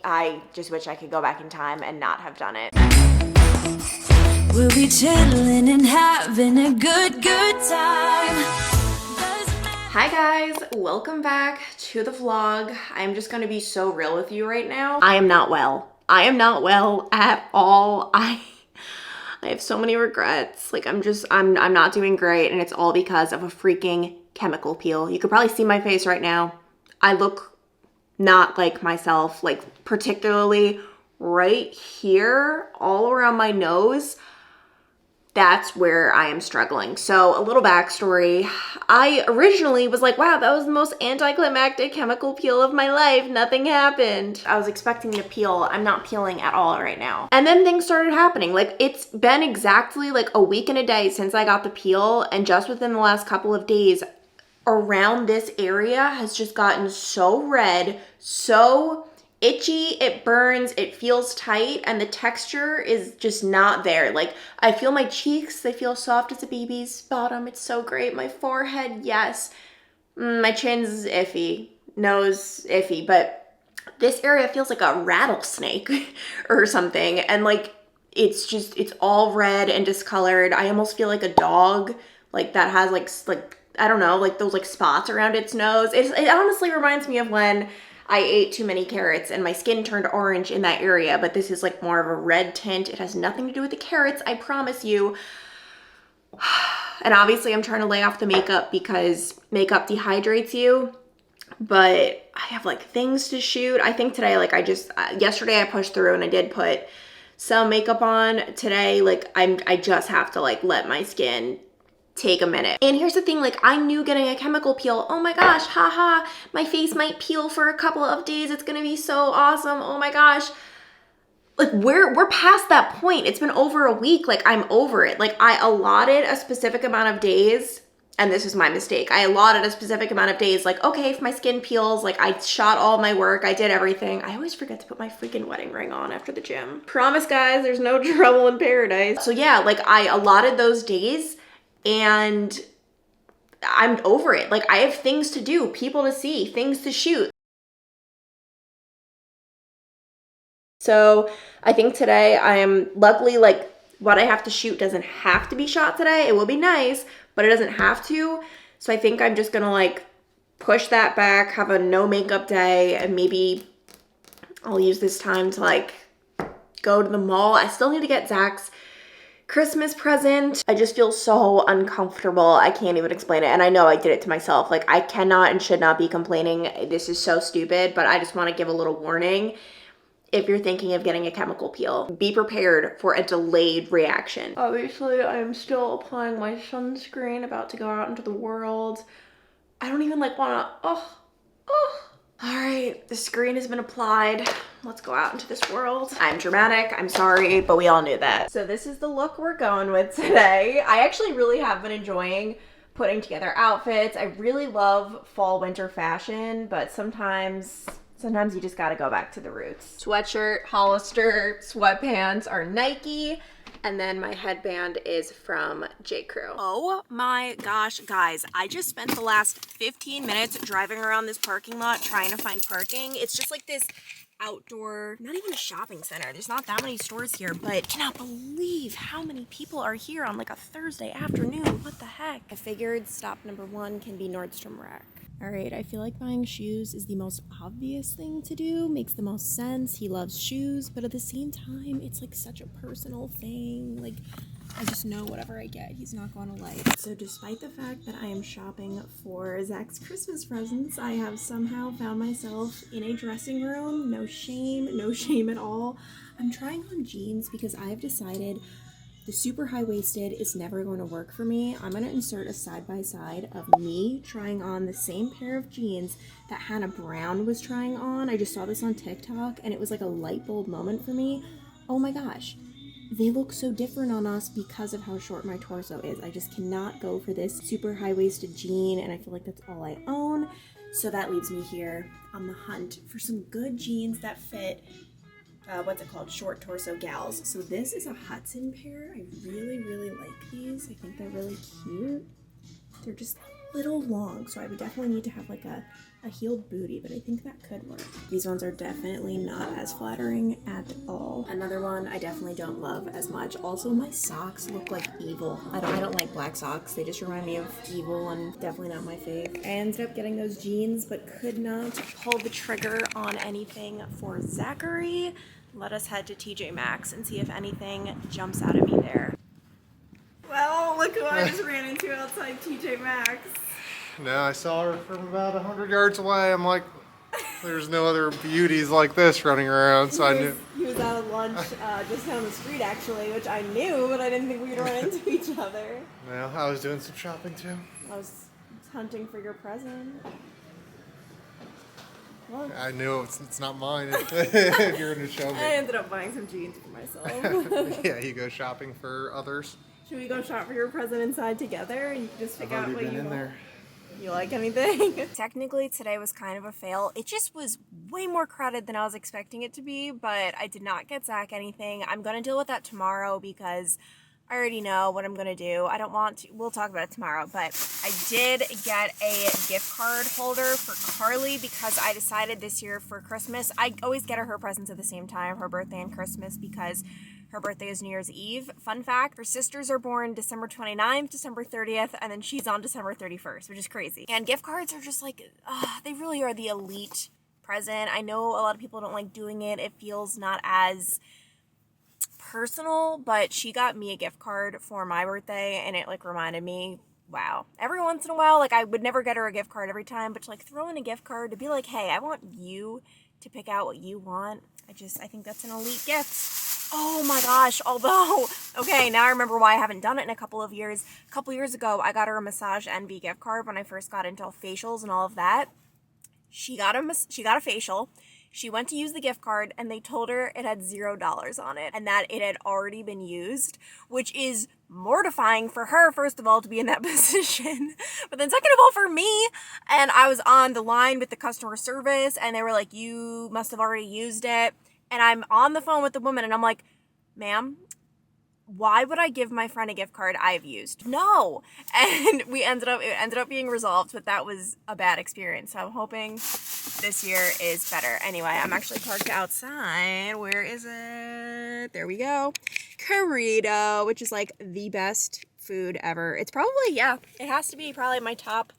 I just wish I could go back in time and not have done it. We'll be chilling and having a good time. Hi guys, welcome back to the vlog. I'm just gonna be so real with you right now. I am not well. I am not well at all. I have so many regrets. Like I'm not doing great, and it's all because of a freaking chemical peel. You could probably see my face right now. I look not like myself, like particularly right here, all around my nose. That's where I am struggling. So a little backstory. I originally was like, wow, that was the most anticlimactic chemical peel of my life. Nothing happened. I was expecting to peel. I'm not peeling at all right now. And then things started happening. Like it's been exactly like a week and a day since I got the peel. And just within the last couple of days, around this area has just gotten so red, so itchy, it burns, it feels tight, and the texture is just not there. Like I feel my cheeks, they feel soft as a baby's bottom. It's so great. My forehead, yes. My chin's iffy, nose iffy, but this area feels like a rattlesnake or something. And like it's all red and discolored. I almost feel like a dog, like that has like I don't know, like those like spots around its nose. It honestly reminds me of when I ate too many carrots and my skin turned orange in that area, but this is like more of a red tint. It has nothing to do with the carrots, I promise you. And obviously I'm trying to lay off the makeup because makeup dehydrates you, but I have like things to shoot. I think today, like yesterday I pushed through and I did put some makeup on. Today, like I just have to like let my skin take a minute. And here's the thing, like I knew getting a chemical peel, oh my gosh, haha, my face might peel for a couple of days. It's gonna be so awesome. Oh my gosh. Like we're past that point. It's been over a week. Like I'm over it. Like I allotted a specific amount of days, and this was my mistake. I allotted a specific amount of days. Like, okay, if my skin peels, like I shot all my work, I did everything. I always forget to put my freaking wedding ring on after the gym. Promise guys, there's no trouble in paradise. So yeah, like I allotted those days and I'm over it. Like I have things to do, people to see, things to shoot. So I think today I am luckily like what I have to shoot doesn't have to be shot today. It will be nice, but it doesn't have to. So I think I'm just gonna like push that back, have a no makeup day, and maybe I'll use this time to like go to the mall. I still need to get Zach's Christmas present. I just feel so uncomfortable. I can't even explain it. And I know I did it to myself. Like I cannot and should not be complaining. This is so stupid, but I just want to give a little warning. If you're thinking of getting a chemical peel, be prepared for a delayed reaction. Obviously, I'm still applying my sunscreen, about to go out into the world. I don't even like wanna, All right, the screen has been applied. Let's go out into this world. I'm dramatic, I'm sorry, but we all knew that. So this is the look we're going with today. I actually really have been enjoying putting together outfits. I really love fall winter fashion, but sometimes you just gotta go back to the roots. Sweatshirt, Hollister, sweatpants are Nike, and then my headband is from J.Crew. Oh my gosh, guys, I just spent the last 15 minutes driving around this parking lot trying to find parking. It's just like this outdoor, not even a shopping center. There's not that many stores here, but I cannot believe how many people are here on like a Thursday afternoon. What the heck? I figured stop number one can be Nordstrom Rack. All right, I feel like buying shoes is the most obvious thing to do, makes the most sense. He loves shoes, but at the same time, it's like such a personal thing. Like, I just know whatever I get, he's not going to like. So despite the fact that I am shopping for Zach's Christmas presents, I have somehow found myself in a dressing room. No shame at all. I'm trying on jeans because I've decided the super high-waisted is never going to work for me. I'm going to insert a side-by-side of me trying on the same pair of jeans that Hannah Brown was trying on. I just saw this on TikTok and it was like a light bulb moment for me. Oh my gosh, they look so different on us because of how short my torso is. I just cannot go for this super high-waisted jean, and I feel like that's all I own. So that leaves me here on the hunt for some good jeans that fit what's it called? Short torso gals. So this is a Hudson pair. I really like these. I think they're really cute. They're just a little long, so I would definitely need to have like a a heeled booty, but I think that could work. These ones are definitely not as flattering at all. Another one I definitely don't love as much. Also, my socks look like evil. I don't like black socks. They just remind me of evil and definitely not my fave. I ended up getting those jeans, but could not pull the trigger on anything for Zachary. Let us head to TJ Maxx and see if anything jumps out at me there. Well, look who I just ran into outside TJ Maxx. No, I saw her from about 100 yards away. I'm like, there's no other beauties like this running around, so I knew. He was out of lunch just down the street, actually, which I knew, but I didn't think we'd run into each other. No, I was doing some shopping too. I was hunting for your present. Well, I knew it's not mine if you're going to show me. I ended up buying some jeans for myself. Yeah, you go shopping for others. Should we go shop for your present inside together and you can just pick out what you want? There. You like anything? Technically, today was kind of a fail. It just was way more crowded than I was expecting it to be, but I did not get Zach anything. I'm going to deal with that tomorrow because I already know what I'm going to do. I don't want to, we'll talk about it tomorrow, but I did get a gift card holder for Carly because I decided this year for Christmas, I always get her presents at the same time, her birthday and Christmas, because her birthday is New Year's Eve. Fun fact, her sisters are born December 29th, December 30th, and then she's on December 31st, which is crazy. And gift cards are just like, they really are the elite present. I know a lot of people don't like doing it. It feels not as personal, but she got me a gift card for my birthday, and it like reminded me, wow. Every once in a while, like I would never get her a gift card every time, but to like throw in a gift card to be like, hey, I want you to pick out what you want. I think that's an elite gift. Oh my gosh, although, okay, now I remember why I haven't done it in a couple of years. A couple years ago, I got her a Massage Envy gift card when I first got into facials and all of that. She got a facial. She went to use the gift card and they told her it had $0 on it and that it had already been used, which is mortifying for her, first of all, to be in that position, but then second of all for me. And I was on the line with the customer service and they were like, you must have already used it. And I'm on the phone with the woman and I'm like, ma'am, why would I give my friend a gift card I've used? No. And it ended up being resolved, but that was a bad experience. So I'm hoping this year is better. Anyway, I'm actually parked outside. Where is it? There we go. Corrido, which is like the best food ever. It's probably, yeah, it has to be probably my top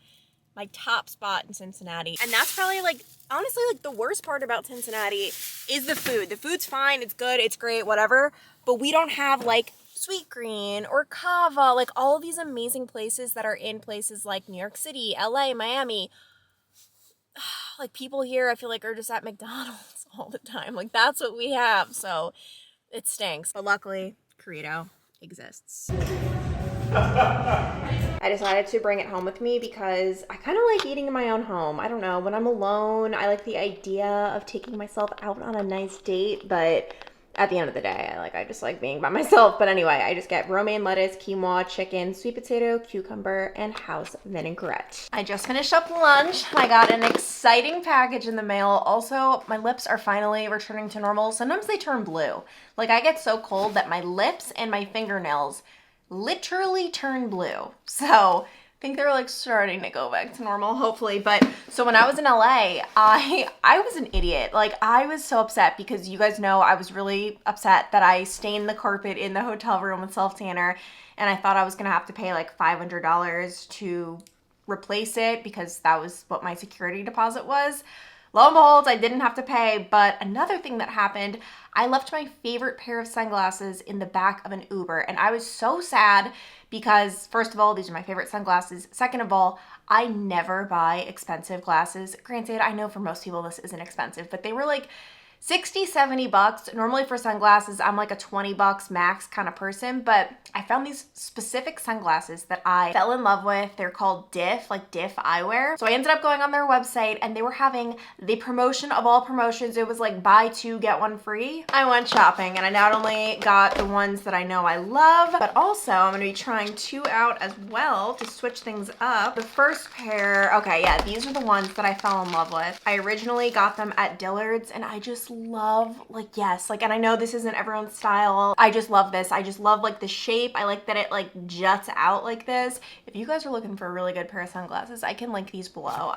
spot in Cincinnati. And that's probably like, honestly, like the worst part about Cincinnati is the food. The food's fine, it's good, it's great, whatever, but we don't have like Sweet Green or Cava, like all of these amazing places that are in places like New York City, LA, Miami. Like people here, I feel like are just at McDonald's all the time. Like that's what we have, so it stinks. But luckily, Corrido exists. I decided to bring it home with me because I kind of like eating in my own home. I don't know, when I'm alone, I like the idea of taking myself out on a nice date, but at the end of the day, I just like being by myself. But anyway, I just get romaine lettuce, quinoa, chicken, sweet potato, cucumber, and house vinaigrette. I just finished up lunch. I got an exciting package in the mail. Also, my lips are finally returning to normal. Sometimes they turn blue. Like I get so cold that my lips and my fingernails literally turn blue. So I think they're like starting to go back to normal, hopefully. But so when I was in LA, I was an idiot. Like I was so upset because you guys know I was really upset that I stained the carpet in the hotel room with self tanner, and I thought I was gonna have to pay like $500 to replace it because that was what my security deposit was. Lo and behold, I didn't have to pay. But another thing that happened, I left my favorite pair of sunglasses in the back of an Uber, and I was so sad because first of all, these are my favorite sunglasses. Second of all, I never buy expensive glasses. Granted, I know for most people this isn't expensive, but they were like $60-$70. Normally for sunglasses, I'm like a $20 max kind of person, but I found these specific sunglasses that I fell in love with. They're called Diff, like Diff Eyewear. So I ended up going on their website and they were having the promotion of all promotions. It was like buy two, get one free. I went shopping and I not only got the ones that I know I love, but also I'm gonna be trying two out as well to switch things up. The first pair, okay, yeah, these are the ones that I fell in love with. I originally got them at Dillard's and I just love, like, yes, like, and I know this isn't everyone's style. I just love this. I just love like the shape. I like that it like juts out like this. If you guys are looking for a really good pair of sunglasses, I can link these below.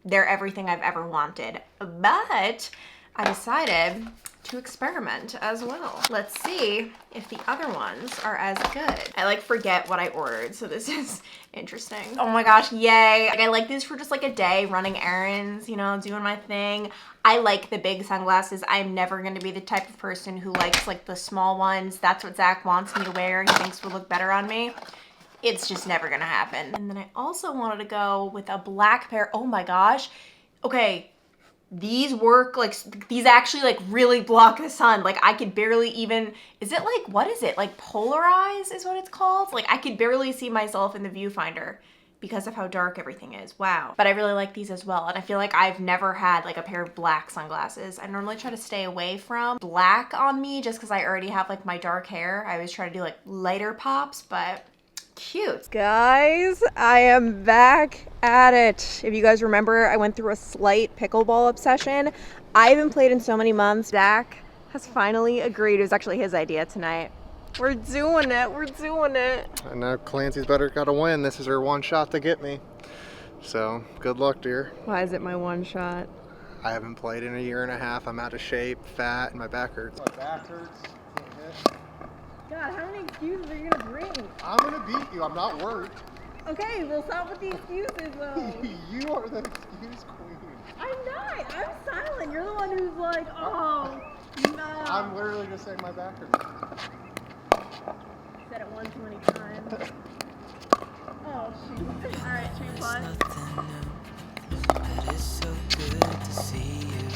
they're everything I've ever wanted. But I decided to experiment as well. Let's see if the other ones are as good. I like forget what I ordered, so this is interesting. Oh my gosh, yay. Like I like these for just like a day, running errands, you know, doing my thing. I like the big sunglasses. I'm never gonna be the type of person who likes like the small ones. That's what Zach wants me to wear. He thinks would look better on me. It's just never gonna happen. And then I also wanted to go with a black pair. Oh my gosh. Okay, these work, like these actually like really block the sun. Like I could barely even, is it like, what is it? Like polarize is what it's called? Like I could barely see myself in the viewfinder because of how dark everything is. Wow. But I really like these as well. And I feel like I've never had like a pair of black sunglasses. I normally try to stay away from black on me just because I already have like my dark hair. I always try to do like lighter pops, but cute. Guys, I am back at it. If you guys remember, I went through a slight pickleball obsession. I haven't played in so many months. Zach has finally agreed. It was actually his idea tonight. We're doing it. We're doing it. I know Clancy's better got to win. This is her one shot to get me. So, good luck, dear. Why is it my one shot? I haven't played in a year and a half. I'm out of shape, fat, and my back hurts. My back hurts. Can't hit. God, how many excuses are you gonna bring? I'm gonna beat you. I'm not worried. Okay, we'll stop with the excuses though. You are the excuse queen. I'm not. I'm silent. You're the one who's like, oh, no. I'm literally just saying my back hurts. Said it one too many times. Oh, shoot. All right, should we play? But it's so good to see you.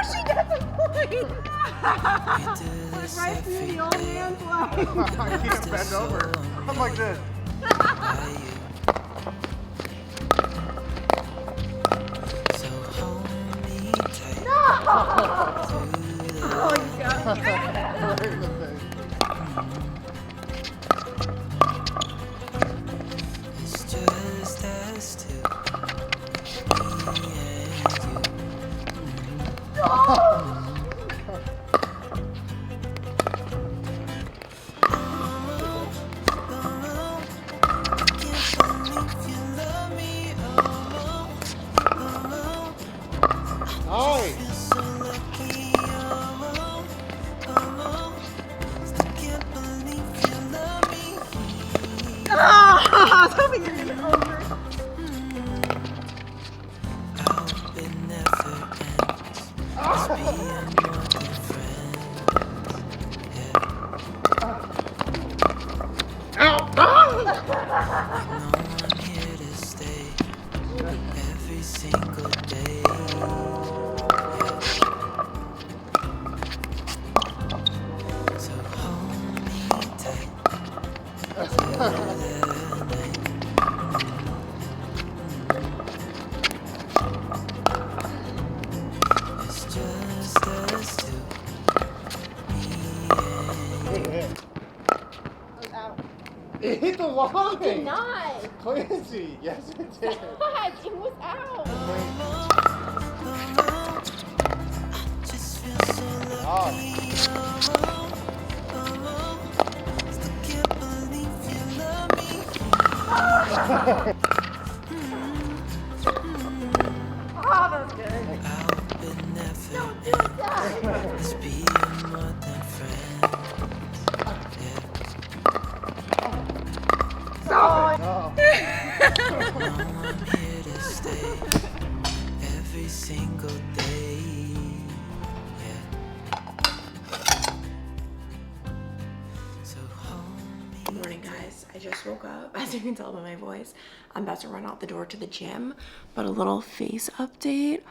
She gets a point. Like right through the old man's life. I can't bend over. I'm like this. So hold me tight. Oh, you got it. Right in the face. It's just us two. Me and you. Nice. I was hoping you were gonna over. I'm here to stay every single day. So hold me tight. It's just us two. It hit the line. Did not. Clancy, yes it did. God, it was out. Just feel so lucky. Can't believe you love me. Oh, that was good. I've been never. Don't do that. Let's be more than friends. Oh. No, I'm here to stay every single day. Yeah. So hold me. Good morning, guys. I just woke up. As you can tell by my voice, I'm about to run out the door to the gym, but a little face update.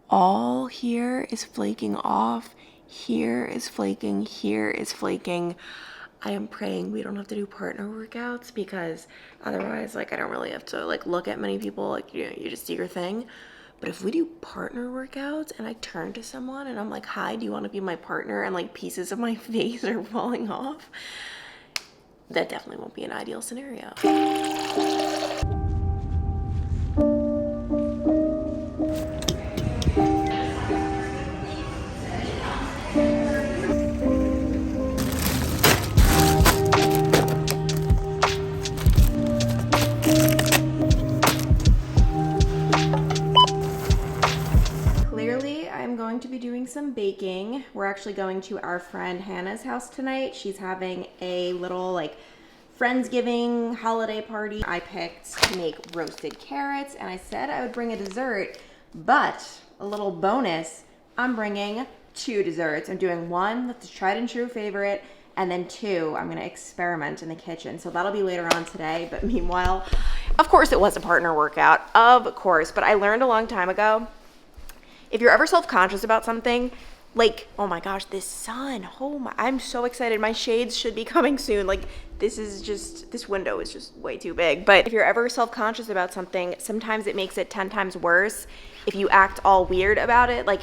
All here is flaking off. Here is flaking. Here is flaking. I am praying we don't have to do partner workouts because otherwise, like, I don't really have to, like, look at many people. Like, you know, you just do your thing. But if we do partner workouts and I turn to someone and I'm like, hi, do you want to be my partner? And, like, pieces of my face are falling off, that definitely won't be an ideal scenario. going to be doing some baking. We're actually going to our friend Hannah's house tonight. She's having a little like Friendsgiving holiday party. I picked to make roasted carrots and I said I would bring a dessert, but a little bonus, I'm bringing 2 desserts. I'm doing one that's a tried and true favorite, and then 2, I'm gonna experiment in the kitchen. So that'll be later on today, but meanwhile, of course it was a partner workout, of course, but I learned a long time ago, if you're ever self-conscious about something, like, oh my gosh, this sun, oh my, I'm so excited. My shades should be coming soon. Like, this window is just way too big. But if you're ever self-conscious about something, sometimes it makes it 10 times worse if you act all weird about it. Like,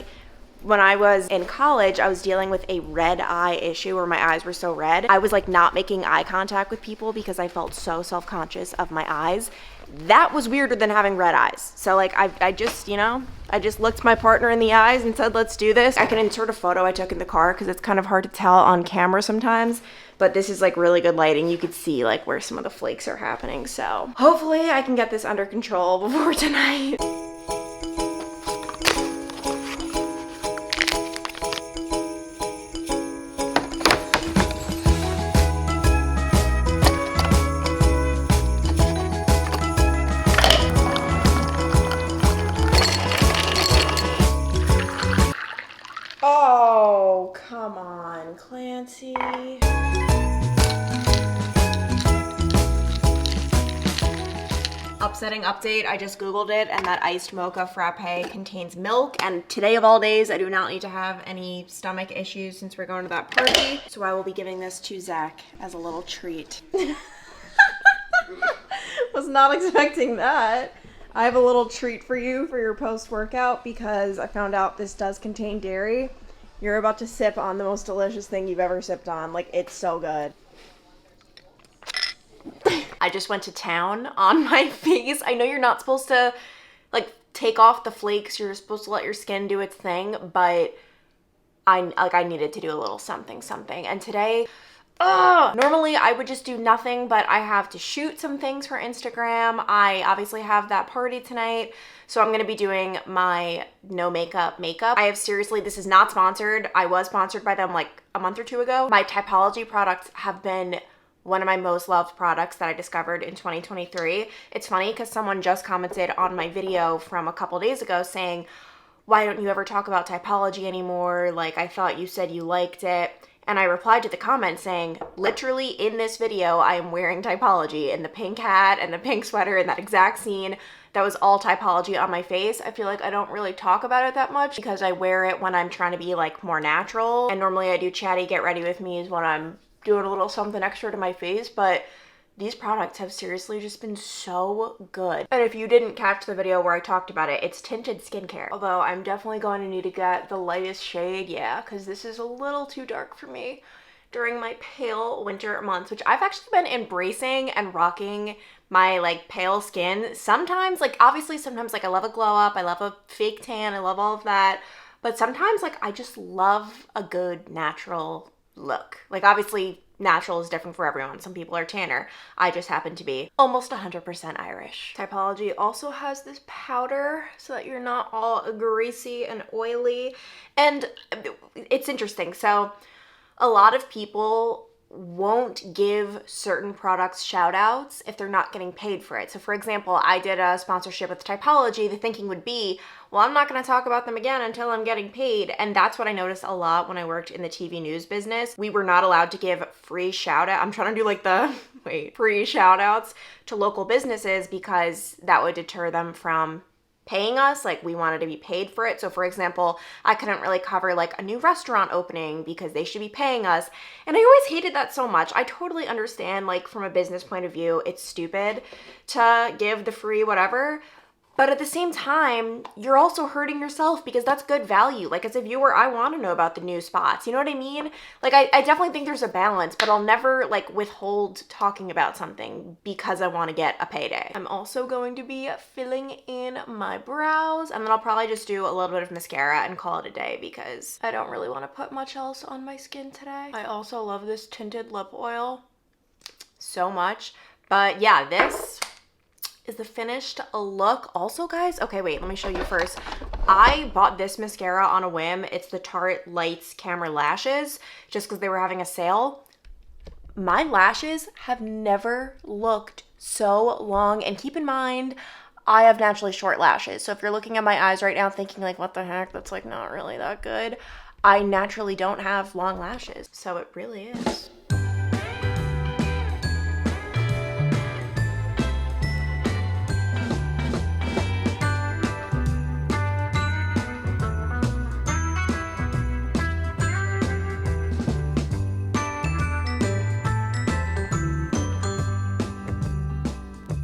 when I was in college, I was dealing with a red eye issue where my eyes were so red. I was like not making eye contact with people because I felt so self-conscious of my eyes. That was weirder than having red eyes. So like I just, you know, I just looked my partner in the eyes and said, let's do this. I can insert a photo I took in the car because it's kind of hard to tell on camera sometimes. But this is like really good lighting. You could see like where some of the flakes are happening. So hopefully I can get this under control before tonight. Oh, come on, Clancy. Upsetting update, I just Googled it and that iced mocha frappe contains milk, and today of all days, I do not need to have any stomach issues since we're going to that party. So I will be giving this to Zach as a little treat. Was not expecting that. I have a little treat for you for your post-workout because I found out this does contain dairy. You're about to sip on the most delicious thing you've ever sipped on. Like, it's so good. I just went to town on my face. I know you're not supposed to, like, take off the flakes. You're supposed to let your skin do its thing, but I needed to do a little something. And today, normally I would just do nothing, but I have to shoot some things for Instagram. I obviously have that party tonight, so I'm going to be doing my no makeup. I have seriously, this is not sponsored. I was sponsored by them like a month or 2 ago. My Typology products have been one of my most loved products that I discovered in 2023. It's funny because someone just commented on my video from a couple days ago saying, why don't you ever talk about Typology anymore? Like, I thought you said you liked it. And I replied to the comment saying, literally in this video, I am wearing Typology in the pink hat and the pink sweater in that exact scene. That was all Typology on my face. I feel like I don't really talk about it that much because I wear it when I'm trying to be like more natural. And normally I do chatty get ready with me is when I'm doing a little something extra to my face. But these products have seriously just been so good. And if you didn't catch the video where I talked about it, it's tinted skincare. Although I'm definitely going to need to get the lightest shade, yeah, because this is a little too dark for me during my pale winter months, which I've actually been embracing and rocking my like pale skin. Sometimes, like obviously sometimes like I love a glow up, I love a fake tan, I love all of that. But sometimes like I just love a good natural look. Like obviously natural is different for everyone. Some people are tanner. I just happen to be almost 100% Irish. Typology also has this powder so that you're not all greasy and oily. And it's interesting. So a lot of people won't give certain products shout outs if they're not getting paid for it. So for example, I did a sponsorship with Typology. The thinking would be, well, I'm not going to talk about them again until I'm getting paid. And that's what I noticed a lot when I worked in the TV news business. We were not allowed to give free shout out. I'm trying to do like the, free shout outs to local businesses because that would deter them from paying us. Like we wanted to be paid for it. So for example, I couldn't really cover like a new restaurant opening because they should be paying us. And I always hated that so much. I totally understand like from a business point of view, it's stupid to give the free whatever. But at the same time, you're also hurting yourself because that's good value. Like as a viewer, I want to know about the new spots. You know what I mean? Like I definitely think there's a balance, but I'll never like withhold talking about something because I want to get a payday. I'm also going to be filling in my brows and then I'll probably just do a little bit of mascara and call it a day because I don't really want to put much else on my skin today. I also love this tinted lip oil so much. But yeah, this is the finished look. Also guys, okay, wait, let me show you first. I bought this mascara on a whim. It's the Tarte Lights Camera Lashes, just because they were having a sale. My lashes have never looked so long, and keep in mind, I have naturally short lashes. So if you're looking at my eyes right now thinking like, what the heck, that's like not really that good. I naturally don't have long lashes, so it really is.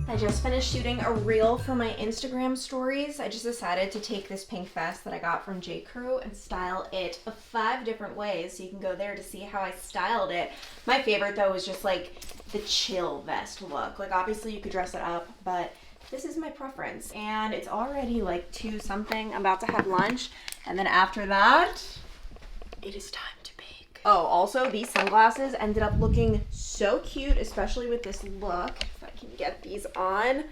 I just finished shooting a reel for my Instagram stories. I just decided to take this pink vest that I got from J.Crew and style it 5 different ways, so you can go there to see how I styled it. My favorite though is just like the chill vest look. Like obviously you could dress it up, but this is my preference. And it's already like 2 something. I'm about to have lunch, and then after that, it is time to bake. Oh, also these sunglasses ended up looking so cute, especially with this look. Can get these on.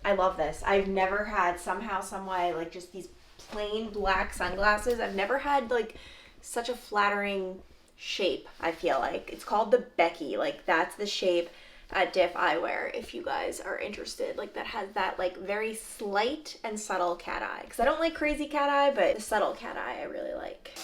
I love this. I've never had somehow, some way, like just these plain black sunglasses. I've never had like such a flattering shape, I feel like. It's called the Becky. Like that's the shape at Diff Eyewear if you guys are interested. Like that has that like very slight and subtle cat eye. Because I don't like crazy cat eye, but the subtle cat eye I really like.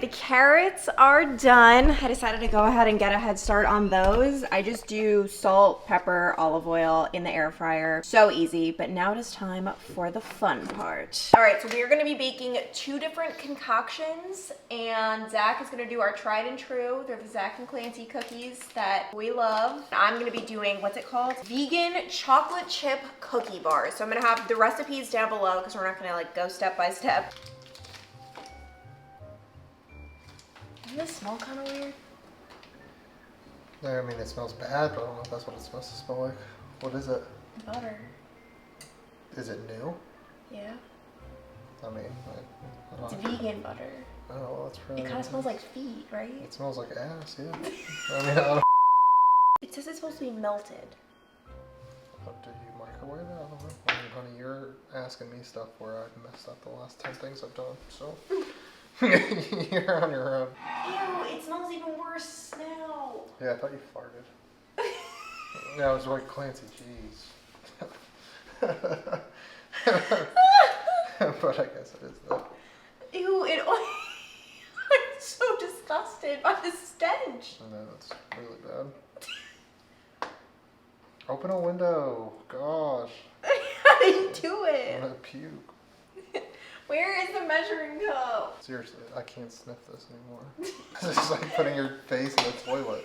The carrots are done. I decided to go ahead and get a head start on those. I just do salt, pepper, olive oil in the air fryer. So easy, but now it is time for the fun part. All right, so we are gonna be baking 2 different concoctions, and Zach is gonna do our tried and true. They're the Zach and Clancy cookies that we love. I'm gonna be doing, what's it called? Vegan chocolate chip cookie bars. So I'm gonna have the recipes down below because we're not gonna like go step by step. Doesn't this smell kind of weird? I mean, it smells bad, but I don't know if that's what it's supposed to smell like. What is it? Butter. Is it new? Yeah. I mean, I It's don't know. vegan butter. Oh, well, that's probably. It kind of smells like feet, right? It smells like ass, yeah. I mean, I don't. It says it's supposed to be melted. Do you microwave it? I don't know. I mean, honey, you're asking me stuff where I've messed up the last 10 things I've done, so. You're on your own. Ew, it smells even worse now. Yeah, I thought you farted. Yeah, I was like, Clancy, jeez. But I guess it is that. Ew, I'm so disgusted by the stench. No, that's really bad. Open a window. Gosh. I didn't do I'm it. gonna puke. Where is the measuring cup? Seriously, I can't sniff this anymore. It's just like putting your face in the toilet.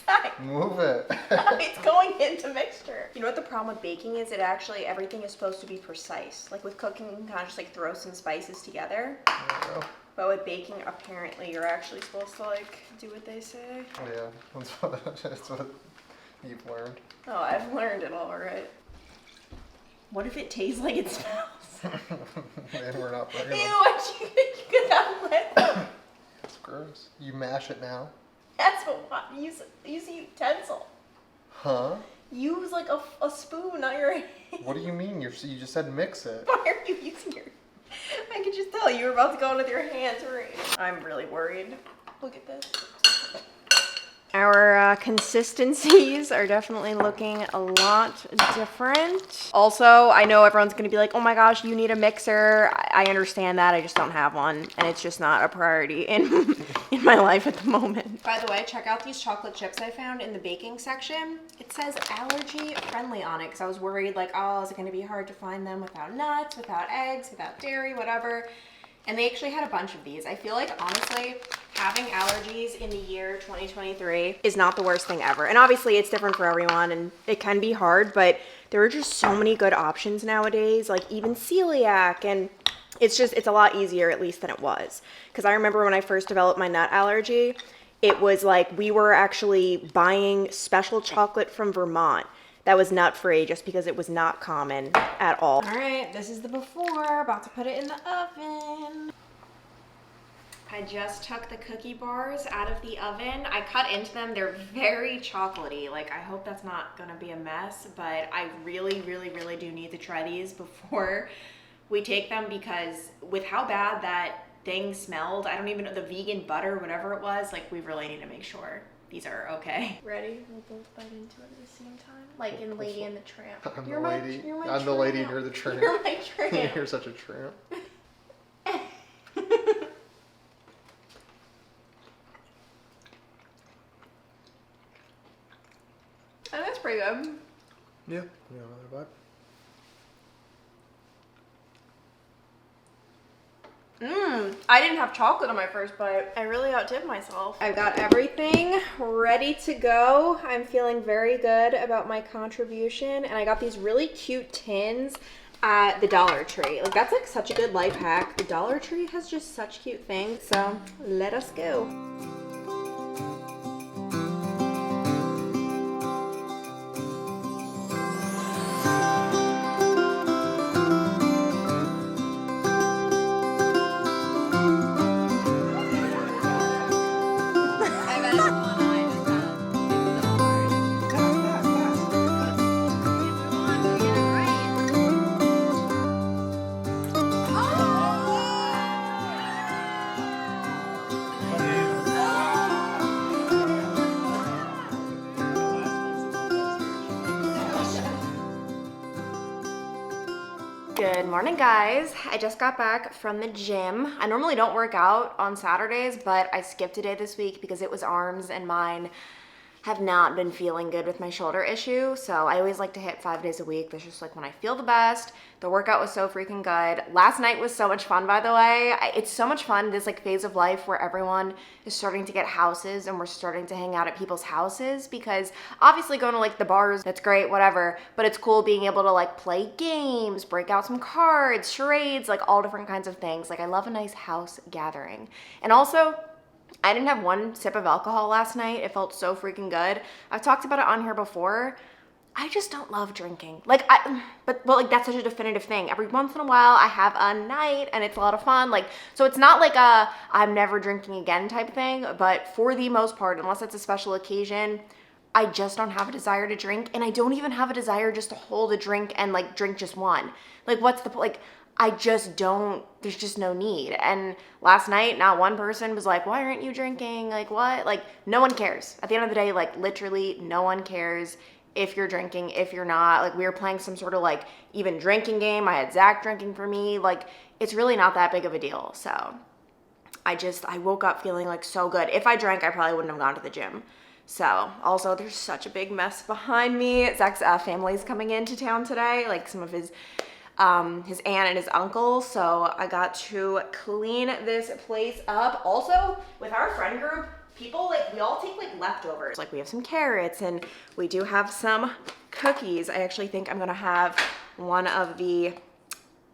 Zach, Move it. it's going into mixture. You know what the problem with baking is? It actually, everything is supposed to be precise. Like with cooking, you can kind of just like throw some spices together. There you go. But with baking, apparently you're actually supposed to like do what they say. Yeah, that's what you've learned. Oh, I've learned it all right. What if it tastes like it smells? And we're not bringing Ew, them. why'd you get that lip? It's gross. You mash it now? That's what, use a utensil. Huh? Use like a spoon, not your hand. What do you mean? You just said mix it. Why are you using your, I could just tell you were about to go in with your hands, right? I'm really worried. Look at this. Our consistencies are definitely looking a lot different. Also, I know everyone's gonna be like, oh my gosh, you need a mixer. I understand that, I just don't have one. And it's just not a priority in my life at the moment. By the way, check out these chocolate chips I found in the baking section. It says allergy friendly on it, because I was worried like, oh, is it gonna be hard to find them without nuts, without eggs, without dairy, whatever. And they actually had a bunch of these. I feel like, honestly, having allergies in the year 2023 is not the worst thing ever. And obviously, it's different for everyone, and it can be hard, but there are just so many good options nowadays, like even celiac and it's a lot easier at least than it was. Because I remember when I first developed my nut allergy, it was like we were actually buying special chocolate from Vermont that was nut free just because it was not common at all. All right, this is the before, about to put it in the oven. I just took the cookie bars out of the oven. I cut into them. They're very chocolatey. Like, I hope that's not gonna be a mess, but I really, really, really do need to try these before we take them, because with how bad that thing smelled, I don't even know, the vegan butter, whatever it was, like, we really need to make sure these are okay. Ready? We'll both bite into it at the same time. Like in Lady and the Tramp. I'm You're the my- lady. you're my I'm the lady and tramp. you're the tramp. You're my tramp. You're such a tramp. And that's pretty good. Yeah. You know another I didn't have chocolate on my first bite. I really outdid myself. I've got everything ready to go. I'm feeling very good about my contribution, and I got these really cute tins at the Dollar Tree. Like, that's like such a good life hack. The Dollar Tree has just such cute things, so let us go. Good morning, guys. I just got back from the gym. I normally don't work out on Saturdays, but I skipped a day this week because it was arms, and mine have not been feeling good with my shoulder issue. So I always like to hit 5 days a week. That's just like when I feel the best. The workout was so freaking good. Last night was so much fun, by the way. It's so much fun, this like phase of life where everyone is starting to get houses and we're starting to hang out at people's houses, because obviously going to like the bars, that's great, whatever, but it's cool being able to like play games, break out some cards, charades, like all different kinds of things. Like, I love a nice house gathering. And also, I didn't have one sip of alcohol last night. It felt so freaking good. I've talked about it on here before. I just don't love drinking. Like, but like, that's such a definitive thing. Every once in a while, I have a night and it's a lot of fun. Like, so it's not like a I'm never drinking again type thing, but for the most part, unless it's a special occasion, I just don't have a desire to drink. And I don't even have a desire just to hold a drink and like drink just one. Like, what's the, like, I just don't, there's just no need. And last night, not one person was like, why aren't you drinking? Like, what? Like, no one cares. At the end of the day, like, literally no one cares if you're drinking, if you're not. Like, we were playing some sort of like even drinking game. I had Zach drinking for me. Like, it's really not that big of a deal. So I woke up feeling like so good. If I drank, I probably wouldn't have gone to the gym. So also, there's such a big mess behind me. Zach's family's coming into town today, like some of his aunt and his uncle, so I got to clean this place up. Also, with our friend group, people, like, we all take like leftovers. Like, we have some carrots and we do have some cookies. I actually think I'm gonna have one of the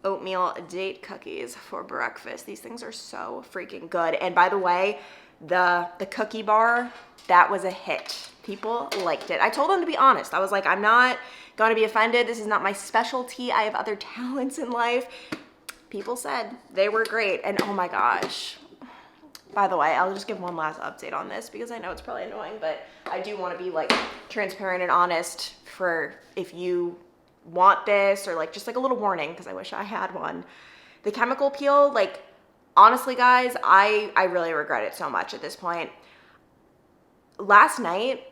oatmeal date cookies for breakfast. These things are so freaking good. And by the way, the cookie bar, that was a hit. People liked it. I told them to be honest. I was like, I'm not going to be offended. This is not my specialty. I have other talents in life. People said they were great. And oh my gosh. By the way, I'll just give one last update on this because I know it's probably annoying, but I do want to be like transparent and honest for if you want this, or like just like a little warning, because I wish I had one. The chemical peel, like, honestly, guys, I really regret it so much at this point. Last night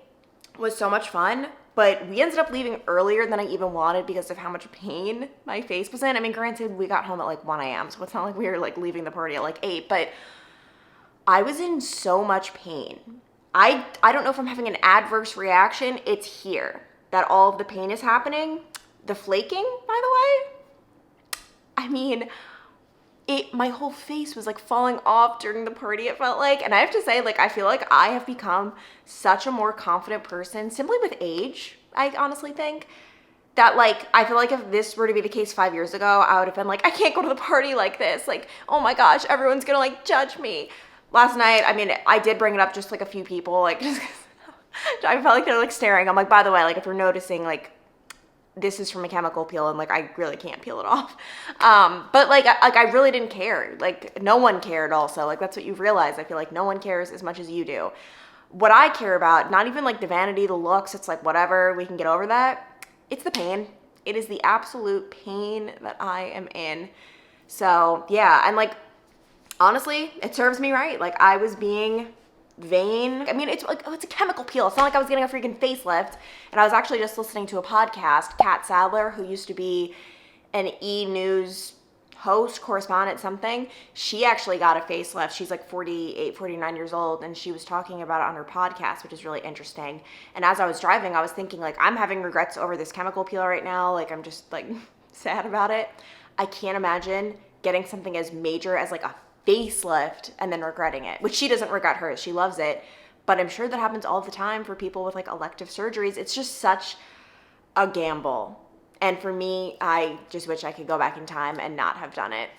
was so much fun, but we ended up leaving earlier than I even wanted because of how much pain my face was in. I mean, granted, we got home at like 1 a.m., so it's not like we were like leaving the party at like 8, but I was in so much pain. I don't know if I'm having an adverse reaction. It's here that all of the pain is happening. The flaking, by the way, I mean, my whole face was like falling off during the party, it felt like. And I have to say, like, I feel like I have become such a more confident person simply with age, I honestly think. that like, I feel like if this were to be the case 5 years ago, I would have been like, I can't go to the party like this. Like, oh my gosh, everyone's gonna like judge me. Last night, I mean, I did bring it up just like a few people, like just 'cause I felt like they're like staring. I'm like, by the way, like if you're noticing, like this is from a chemical peel and like I really can't peel it off. But like I really didn't care. Like no one cared also. Like that's what you realize. I feel like no one cares as much as you do. What I care about, not even like the vanity, the looks, it's like whatever, we can get over that. It's the pain. It is the absolute pain that I am in. So yeah, and like honestly, it serves me right. Like I was being vain. I mean, it's like, oh, it's a chemical peel. It's not like I was getting a freaking facelift. And I was actually just listening to a podcast, Kat Sadler, who used to be an E! News host, correspondent, something. She actually got a facelift. She's like 48, 49 years old, and she was talking about it on her podcast, which is really interesting. And as I was driving, I was thinking like, I'm having regrets over this chemical peel right now. Like I'm just like sad about it. I can't imagine getting something as major as like a facelift and then regretting it, which she doesn't regret hers. She loves it. But I'm sure that happens all the time for people with like elective surgeries. It's just such a gamble. And for me, I just wish I could go back in time and not have done it.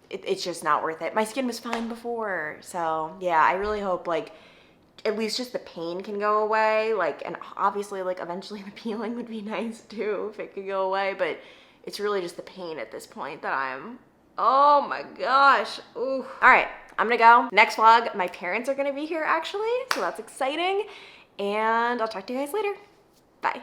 It's just not worth it. My skin was fine before. So yeah, I really hope like at least just the pain can go away. Like, and obviously like eventually the peeling would be nice too if it could go away. But it's really just the pain at this point that I'm, oh my gosh. Ooh. All right, I'm gonna go. Next vlog, my parents are gonna be here actually. So that's exciting. And I'll talk to you guys later. Bye.